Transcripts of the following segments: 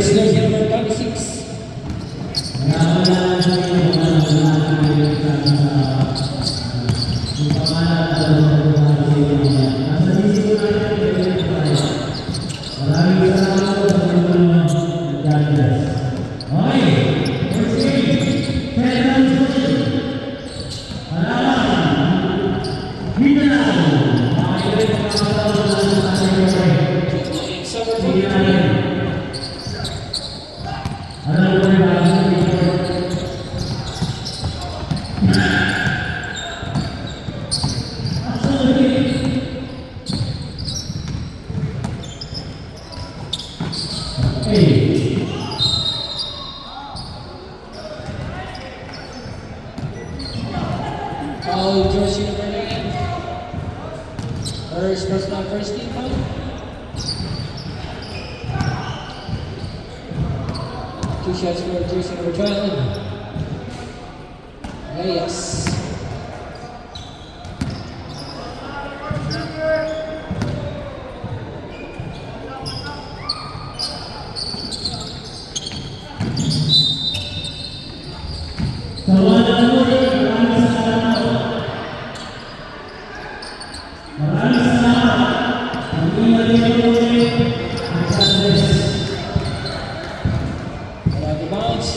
First jersey number 26. Foul jersey number 9. First personal first team foul. Two shots for jersey number 12. Yes.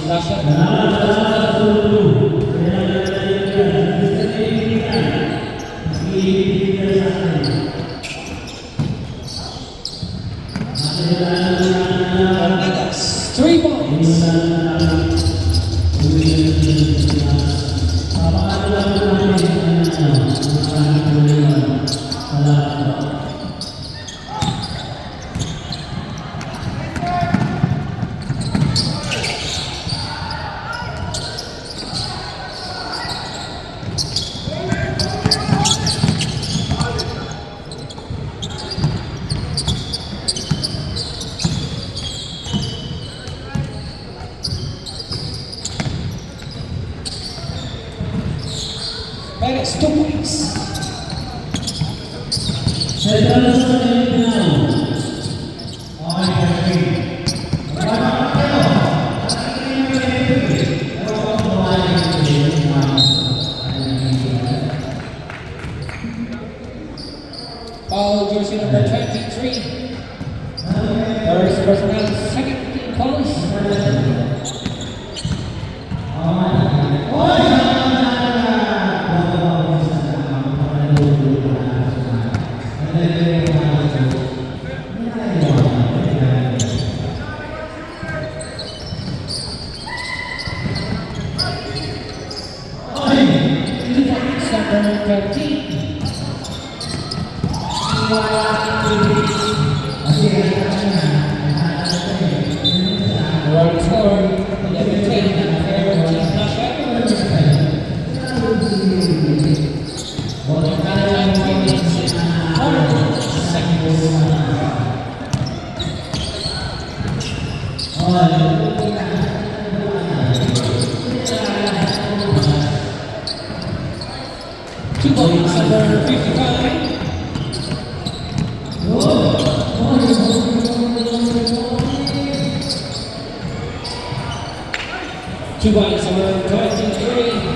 Last shot. Arnadas, 3 points. Perez, 2 points. Foul jersey number 23. First personal, second team fouls. Number 13. Right score, 11-10. Fair team flush out. Bowling time, 3 minutes and 4 seconds. Two points, number 55. 2 points, number 23.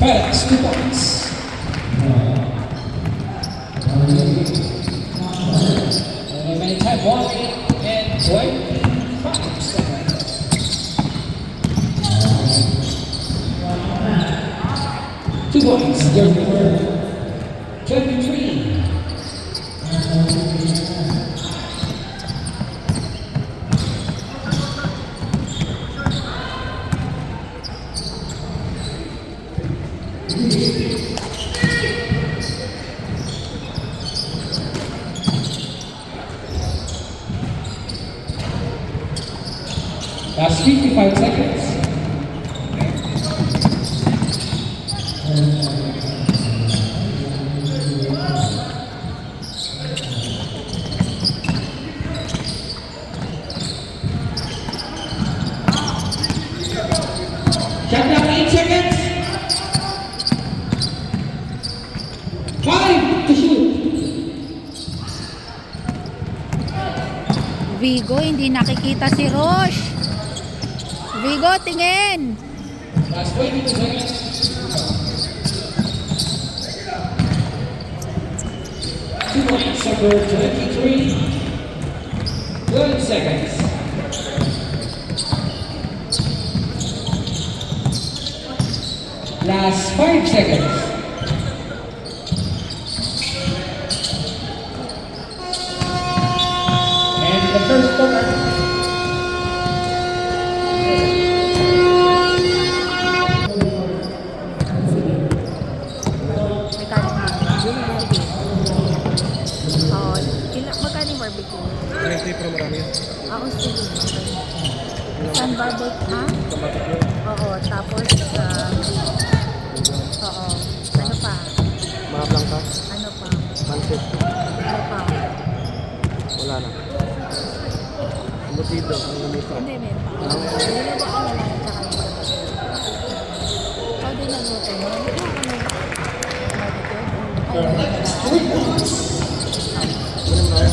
Felix, 2 points. Remaining time, 1 minute and 25 seconds. 2 points, jersey number 23. Last 55 seconds. Countdown 8 seconds. 5 to shoot. Vigo, hindi nakikita si Rosh. Vigo, tingin. Last 22 seconds. Two points, number 23. 12 seconds. Last 5 seconds. And the first quarter. Oo, magkano yung barbecue? Ay, hindi pa marami yan. Ako sige. San barbecue, ha? Kamatik yun. Oo, tapos, oo. Ano pa? Mga blanca, Ano pa? pancit, Ano pa? wala na. Embutido, ang lumisa. Hindi, meron pa. Niluto ko na lang at saka yung barbecue. Ikaw din nagluto mo? Ano ka barbecue? Ganun na yun.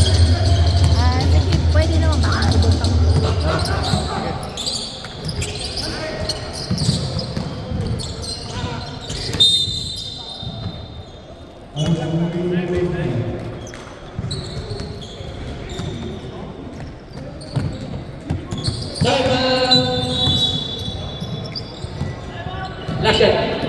Sige, pwede naman baka nagluto mo. Time out. Last shot.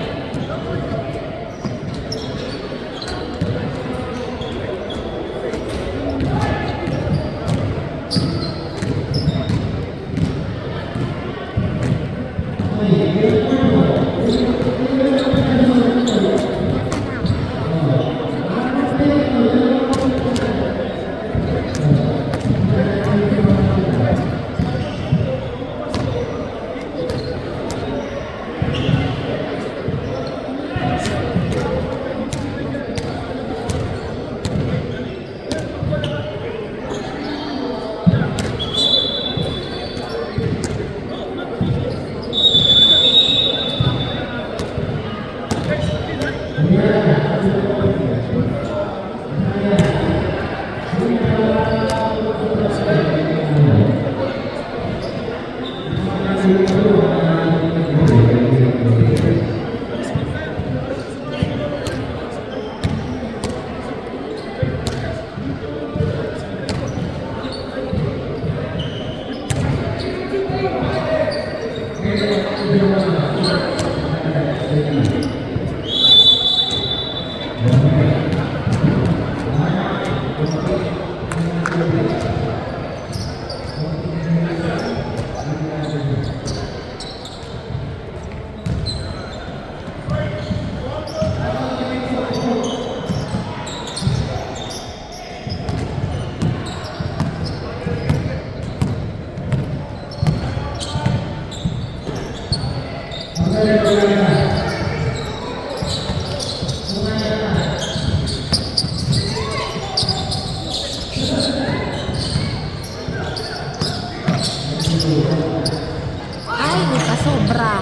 Ay, di ka sobra.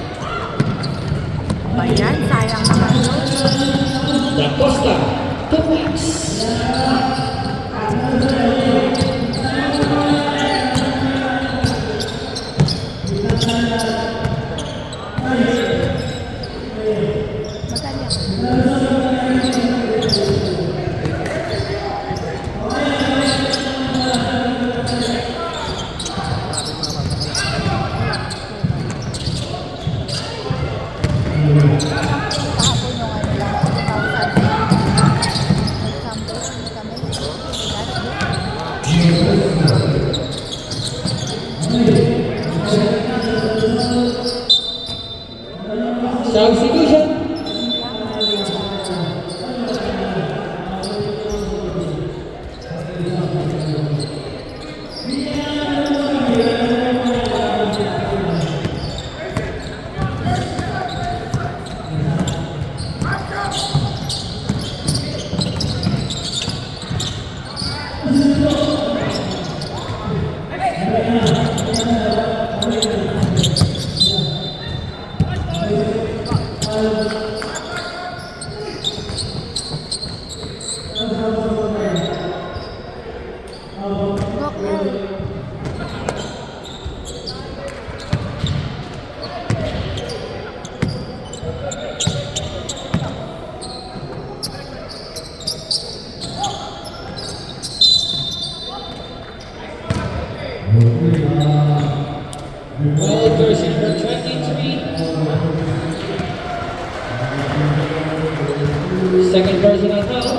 Ba yan? Sayang naman yun. Da Costa, 2 points. Substitution. Gokyo. Ball jersey number 23. Second personal foul.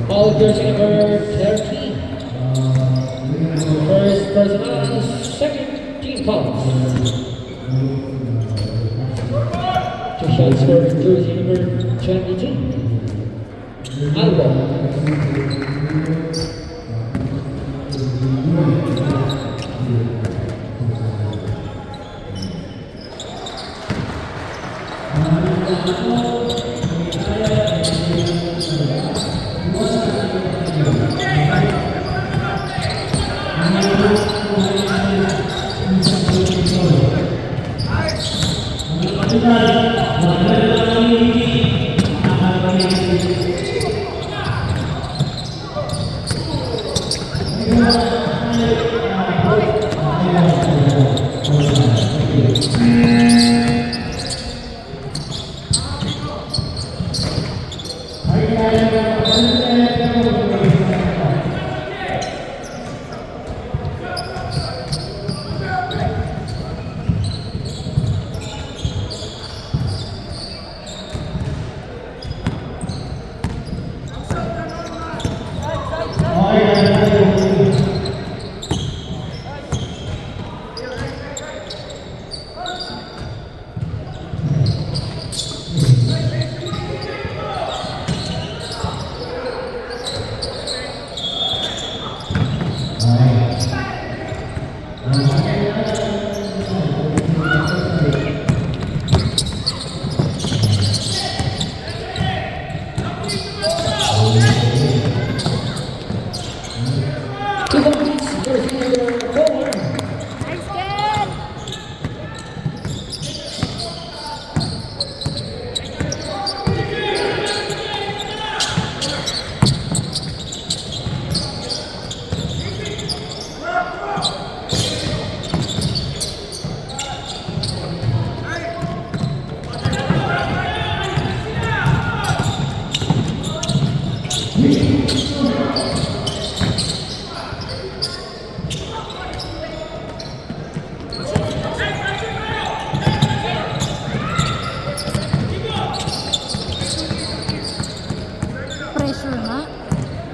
Ball jersey number 13. First personal, second team fouls. Two shots for jersey number 22. Albo. Nice game! Pressure nga.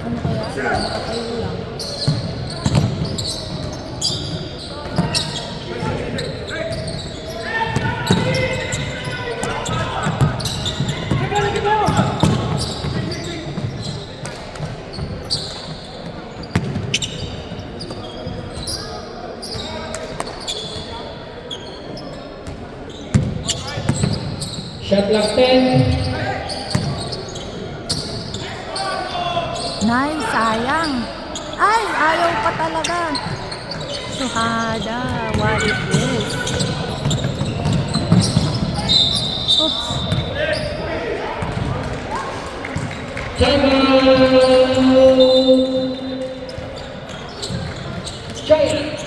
Ano kaya? Nakatayo lang. Shot clock 10. Nice, sayang. Ay, ayaw pa talaga. Suhada, what is this? Oops. Timeout! Giants!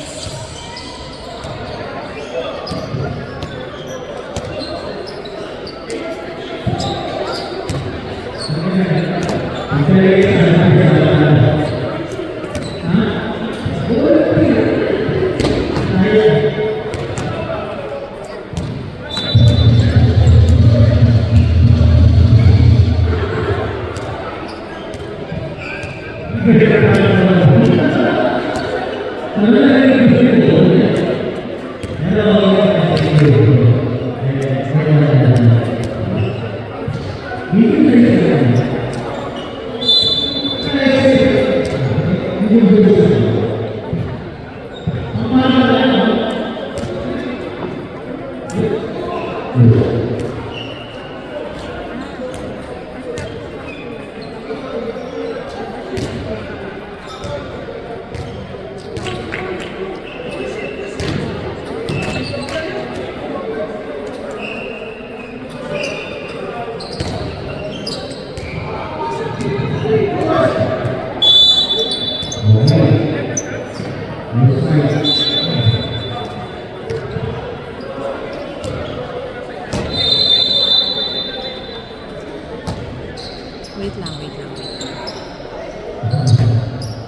Wait lang, wait lang.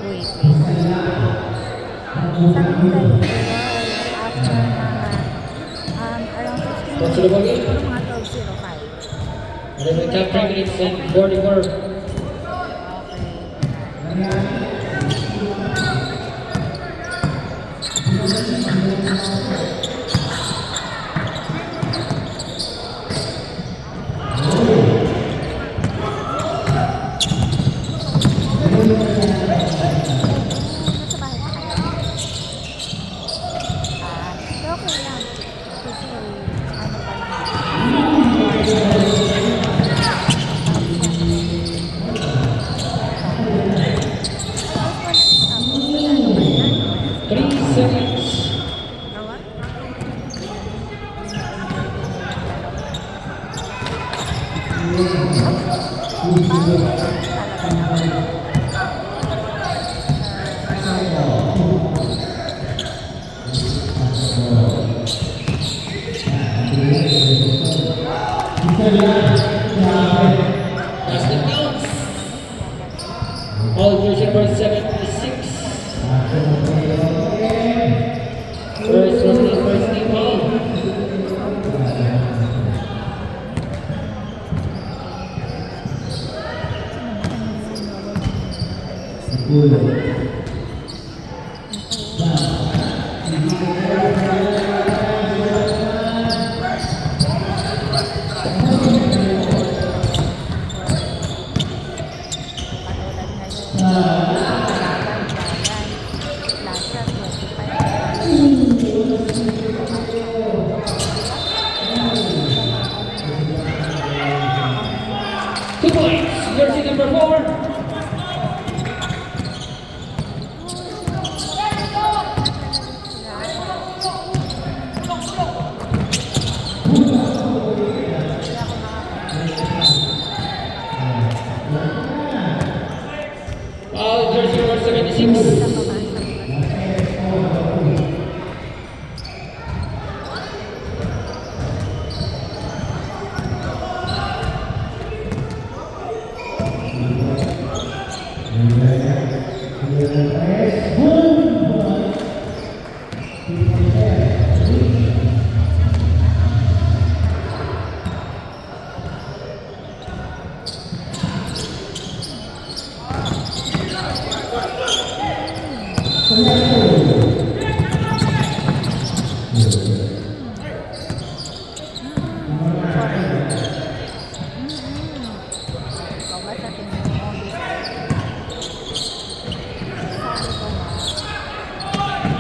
Wait. Sabi nila after around 15 What's the ball game? siguro mga 12:05. Another top 3 minutes and 44. Nasa bahay pa kayo? Pero okay lang. Kasi ano pa lang. 3 seconds. Awa? Basket counts. All jersey number 76. First team foul. Two points. Jersey number 4. Foul jersey number 76.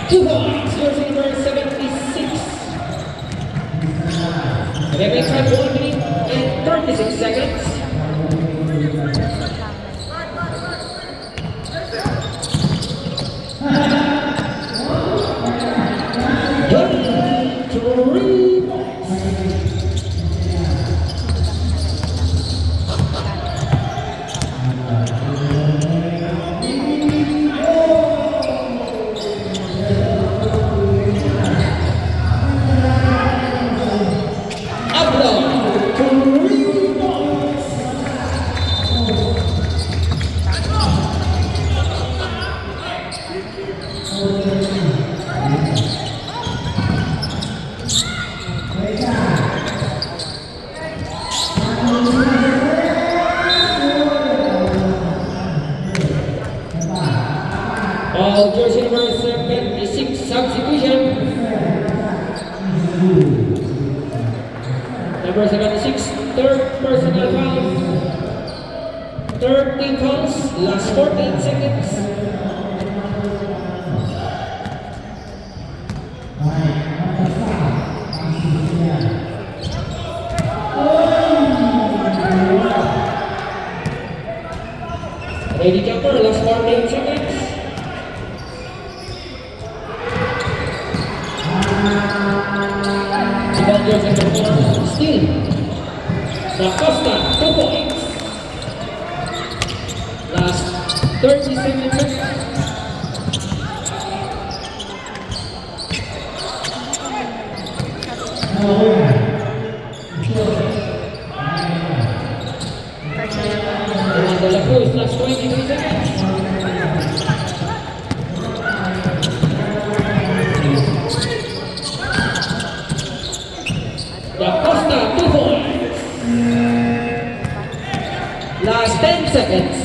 Two points. Jersey number 76. Remaining time 1 minute and 36 seconds. Three points. Number 76, third personal foul. Third team fouls, last 14 seconds. Ready jumper, last 14 seconds. Evangelios in the corner, still. Da Costa, 2 points. Last 37 seconds. De la Cruz, last 23 seconds. Da Costa, 2 points. Last 10 seconds.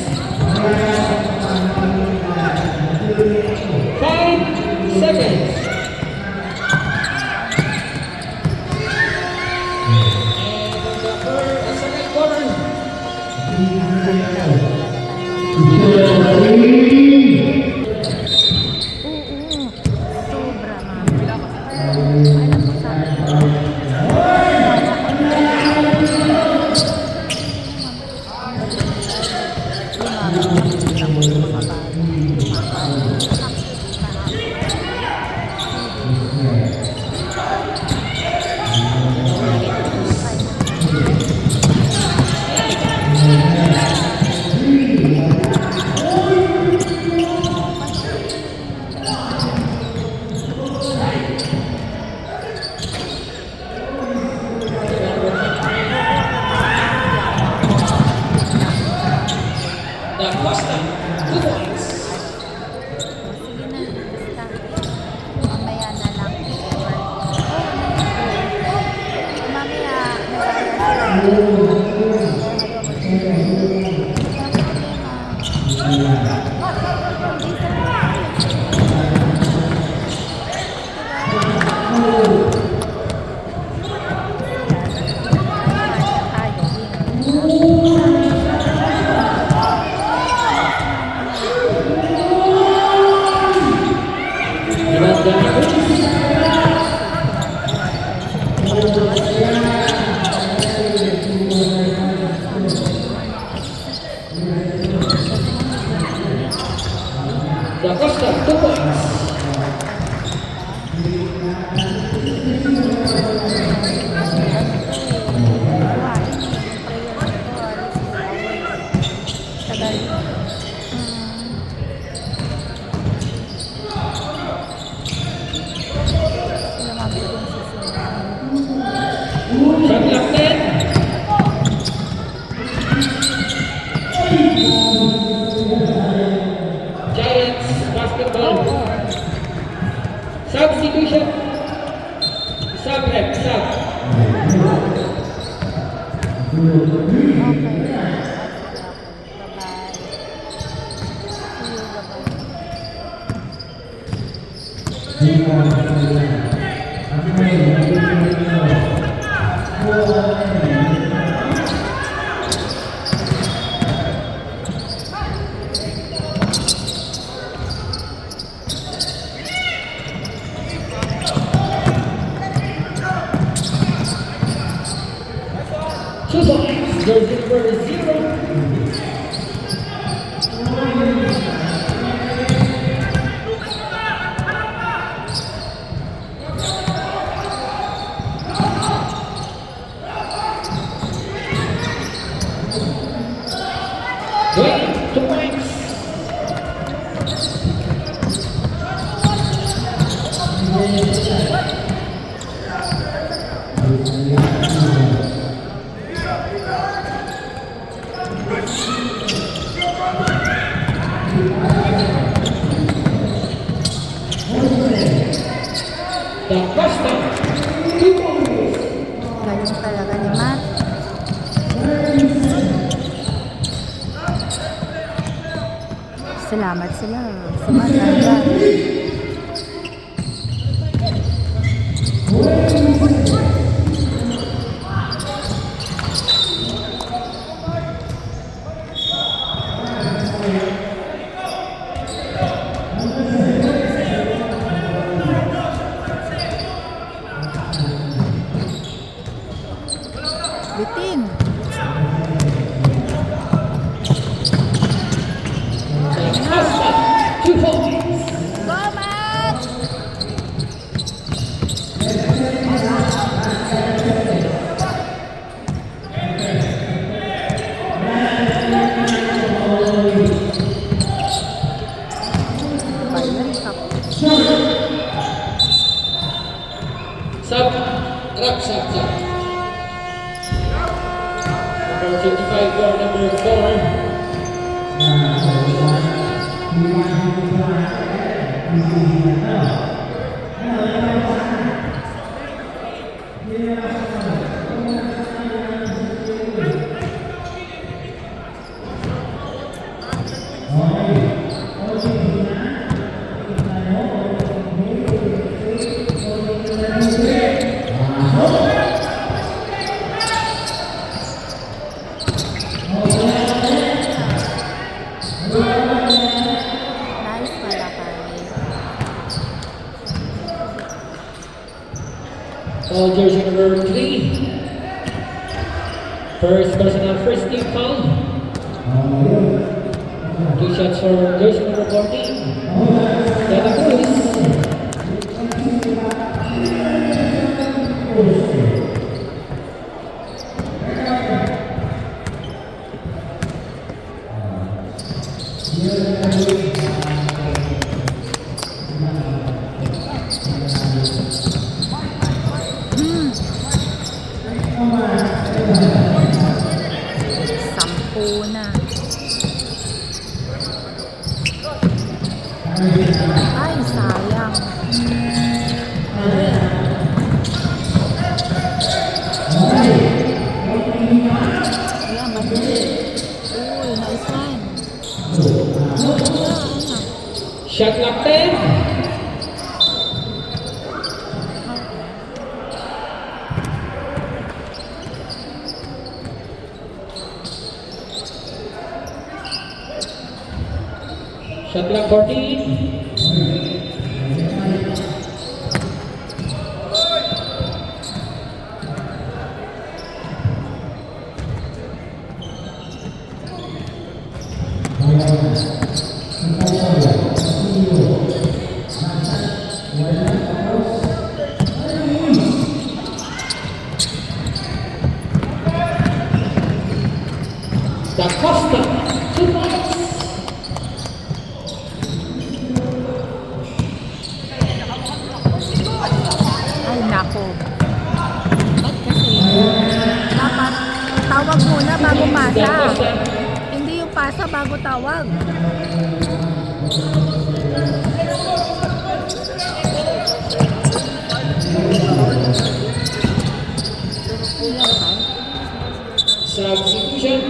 5 seconds. And the second quarter. Oo. Sobra, mami. Alam mo sa akin. Da Costa, 2 points. Sige na, basta. Mamaya na lang. Mamaya, Da Costa, 2 points. Shot clock 10. Giants basketball. Substitution. Sub-rep, sub. Two points. Jersey number 0. Dwayne, 2 points. Da Costa, 2 points. Galing talaga ni Matt. Salamat sila. Si Matt nandyan. Bitin. Acosta, 2 points. Go, Matt! Bayan, Sub, Rap sub. Number 55 for number 4. nice palakay. Foul jersey number 3. First personal first team foul. 2 shots for jersey number 14. Santa Cruz. Sampu na. Ay, sayang. Ayan, madali. Uy, nice one. Shot clock 10. Shot clock 14. Da Costa, 2 points. Ay, nako. Ba't kasi? Dapat tawag muna bago Da pasa. Costa, Hindi yung pasa bago tawag. substitution.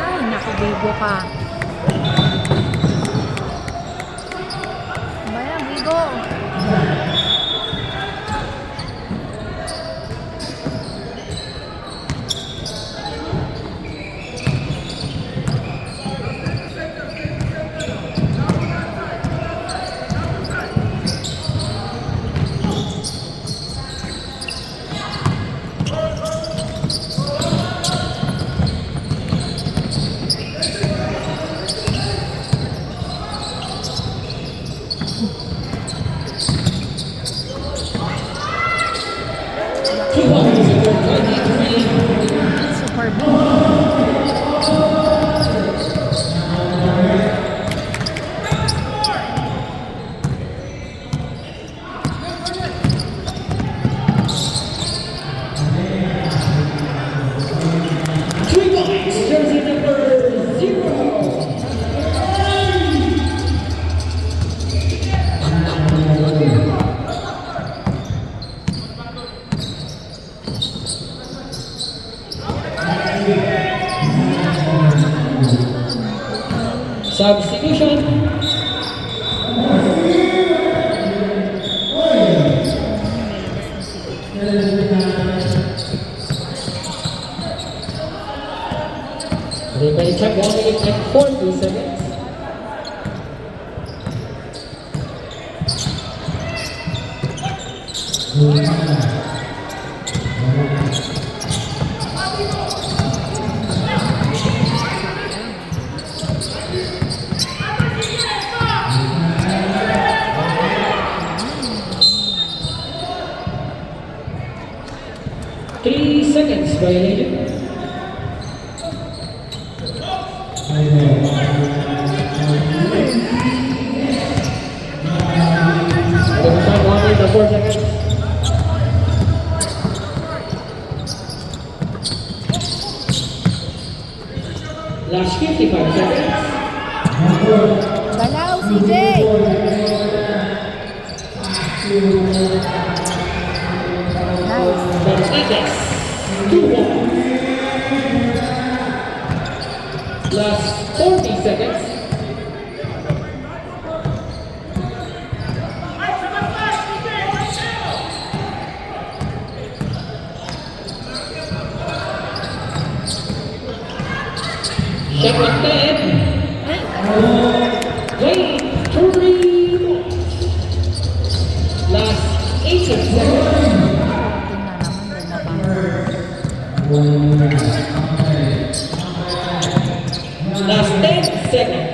Ay, naku, bigo ka. Bayan, bigo. Super big. Jersey number 0. Substitution. Replay check, 1 minute and 40 seconds. Three seconds violated. Time 1 minute and 4 seconds. Last 55 seconds. Galaw, CJ! Nice. That's Index. 2-1. Last 40 seconds. Second 10. Wait, 3. Last 18 seconds. Last 10 seconds.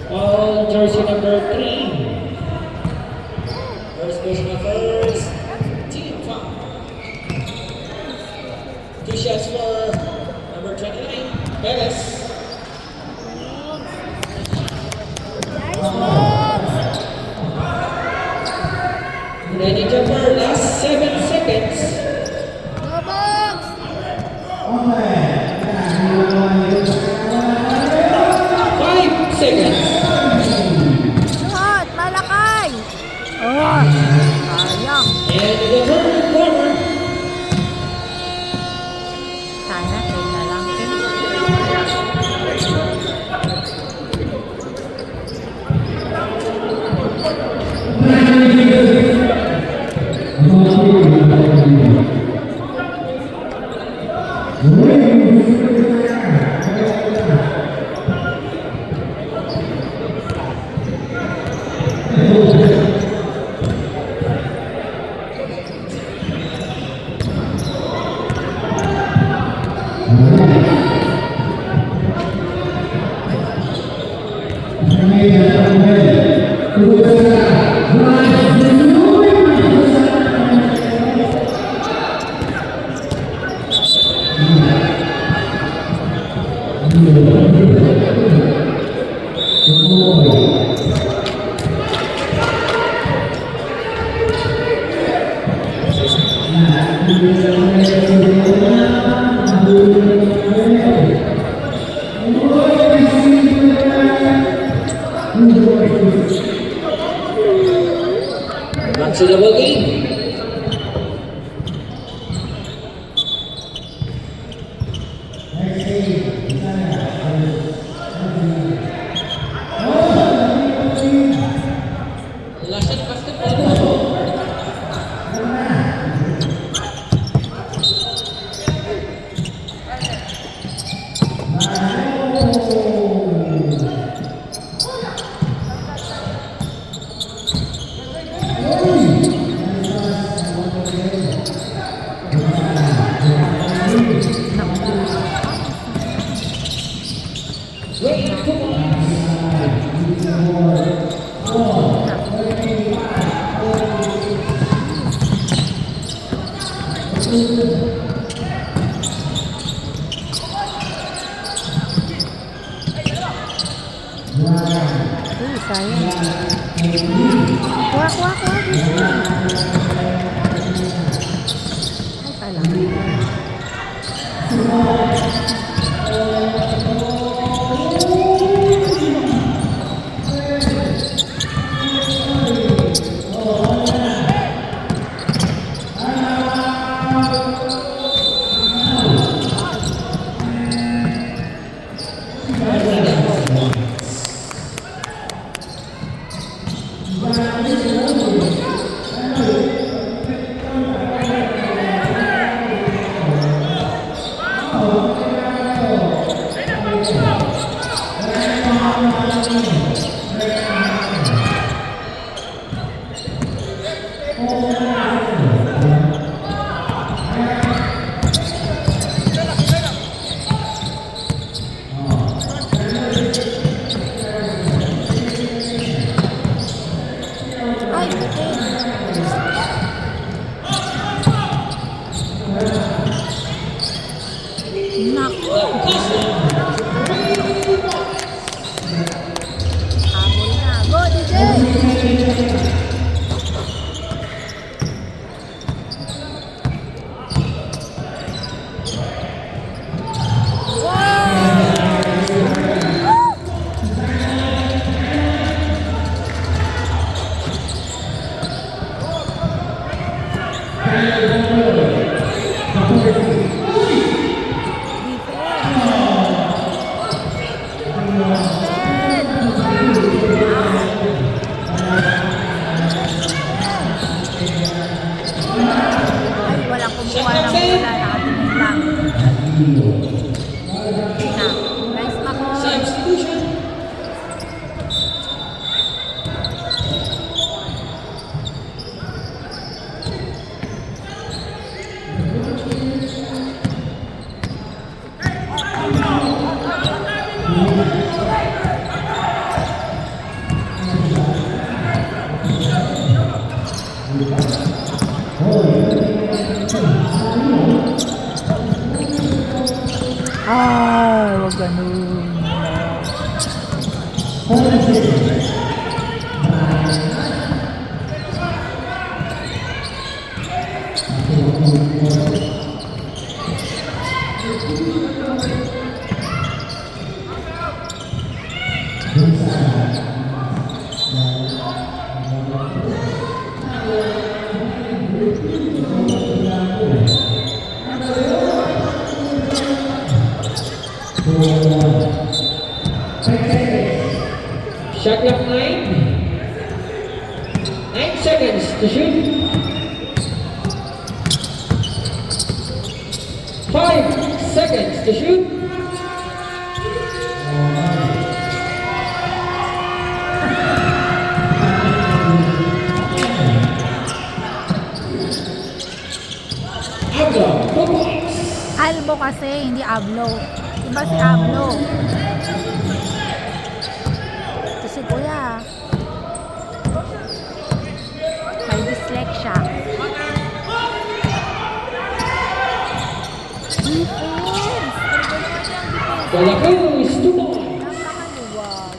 All jersey number 3. First position of first. Team foul. 2 shots for number 29, Perez. Nice box! Ready jumper, last 7 seconds. Go box! 5 seconds. Shot! Malakay! Oh! Sayang! And the third corner. Sana, trade na lang. Back to double game. Last shot basketball. Wait, come on. Uy, sayang. Kuha, kuha, kuha. Ay, pala. Naku! Habol na. Go, DJ! Ay, walang kumuha ng bola. Nakatingin lang. Na. Nice, Makoy. Substitution. Ay, wag ganun. Shot clock 9. 9 seconds to shoot. 5 seconds to shoot. Ablo, 2 points. Albo kasi, hindi ablo. Iba si ablo. Ito si kuya. May dyslexia. Defense! Ano ba naman yung defense? Galacos, 2 points. Napakaluwag.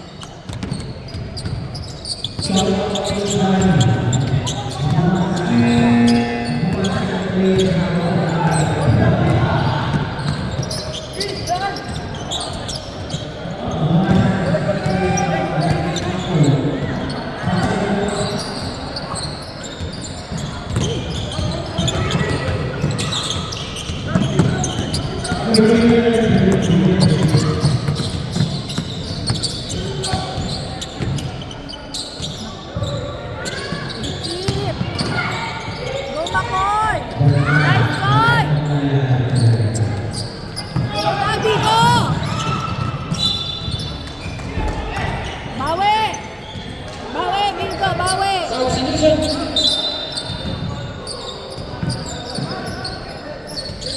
Keep! Go, Makoy! Nice boy! Go, Gabi, go! Bawi! Bawi, Bingo, bawi! Substitution.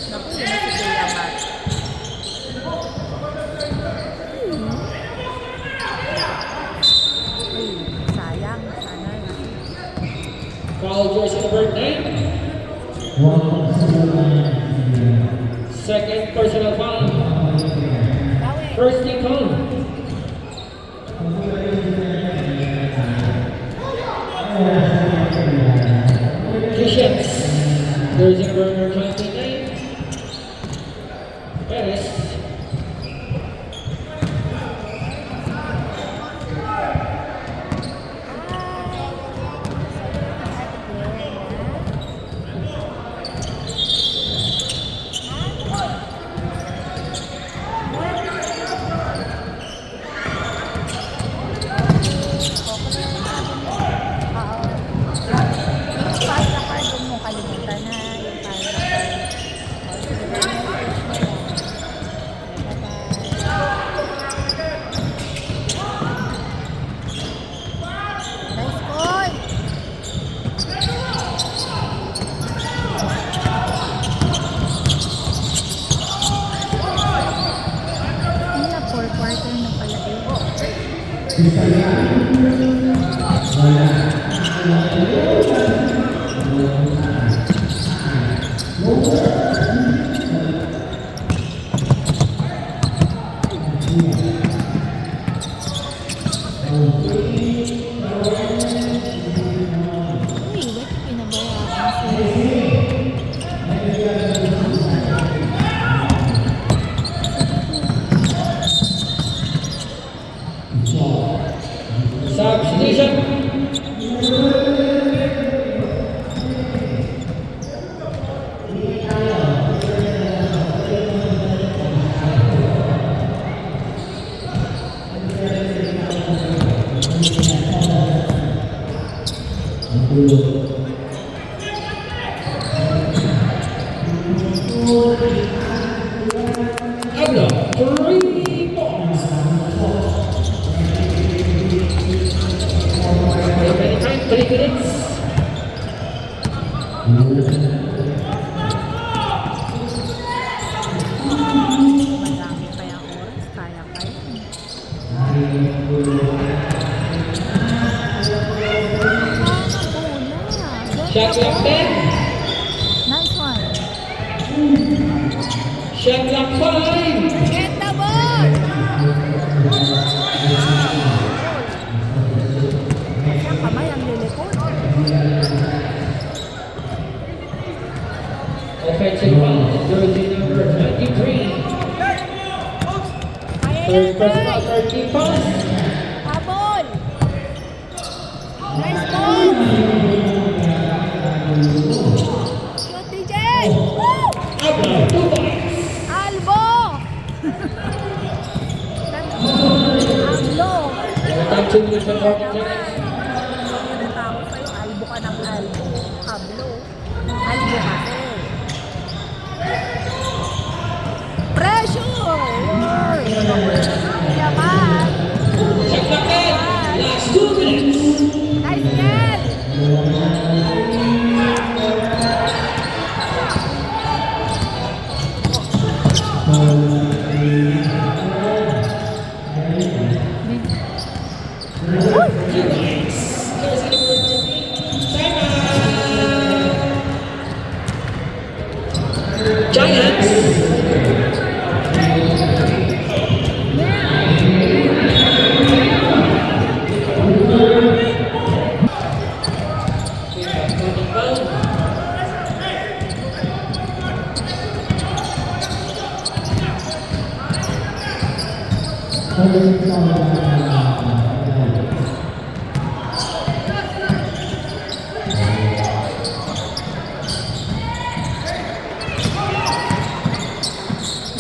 Naku, yun na si Kuya Matt. Uy, sayang. Sana na. Foul jersey number 9. Second personal foul. Bawi! First team foul. T-shirts. Jersey number 29. Perez. Kalimutan na yung nice boy! Hindi 4 quarter na pala Ablo, 3 points. Remaining time, 3 minutes. Marami pa yung oras. Kaya kayo. Shot clock 10. Nice one. Shot clock 5. Get the ball! Ang kamay ang lilikod. Offensive foul, jersey number 23. Third personal 13 fouls. Habol! Nice ball! Shoot, DJ! Woo! Ablo, 2 points. Albo! Albo! Time 2 minutes and 14 seconds. Natakot sa'yo, albo ka ng albo. Hablo. Albo kasi. Pressure! Yaman! Shot clock 10. Last 2 minutes. Nice get! Jersey number 13. Timeout. Giants.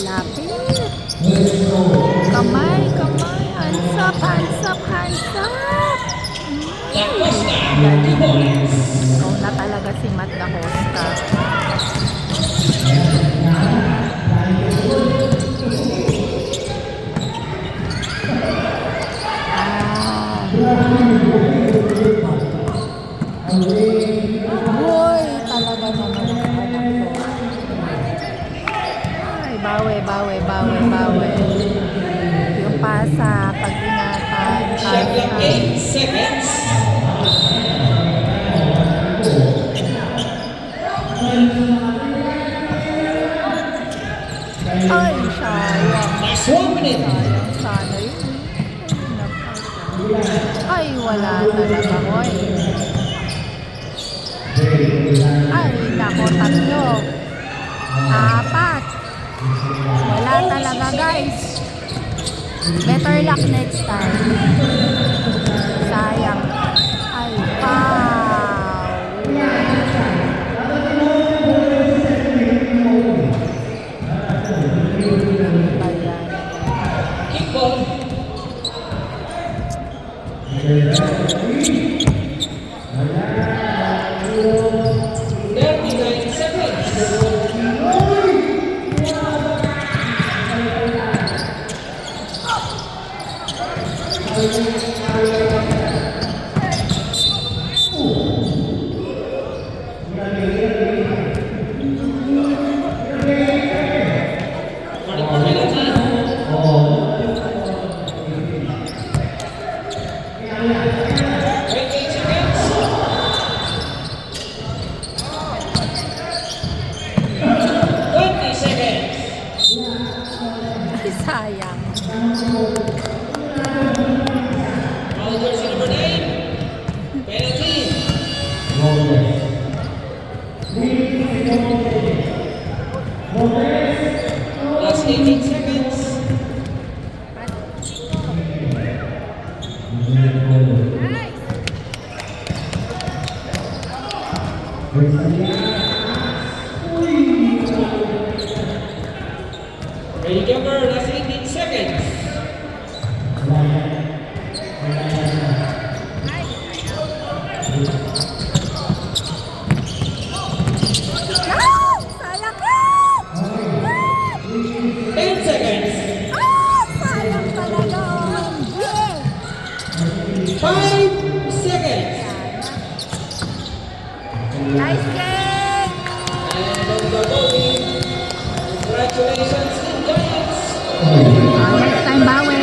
Lapit! Kamay, kamay! Hands up, hands up, hands up! Lacosta, 2 points. Ikaw na talaga si Matt Lacosta. Boy, talaga naman ang anak ko. Ay, bawi, bawi, bawi, bawi. Yung pasa, pag-ingatan, Shot clock pasa. 8 seconds. Ay, sayang. Last 1 minute. Sayang sana yun. Ay, wala talaga, boy. Ay, nako, 3. 4. Wala talaga, guys. Better luck next time. Sayang. Ay, wow. Ayan. Kickball. Thirty-nine seconds. Running for penalty. 28 seconds. 20 seconds. Ay, sayang. Foul jersey number 9. Penalty. Last 18 seconds. Ready, Gilbert. Last 18 seconds. Next time, bawi.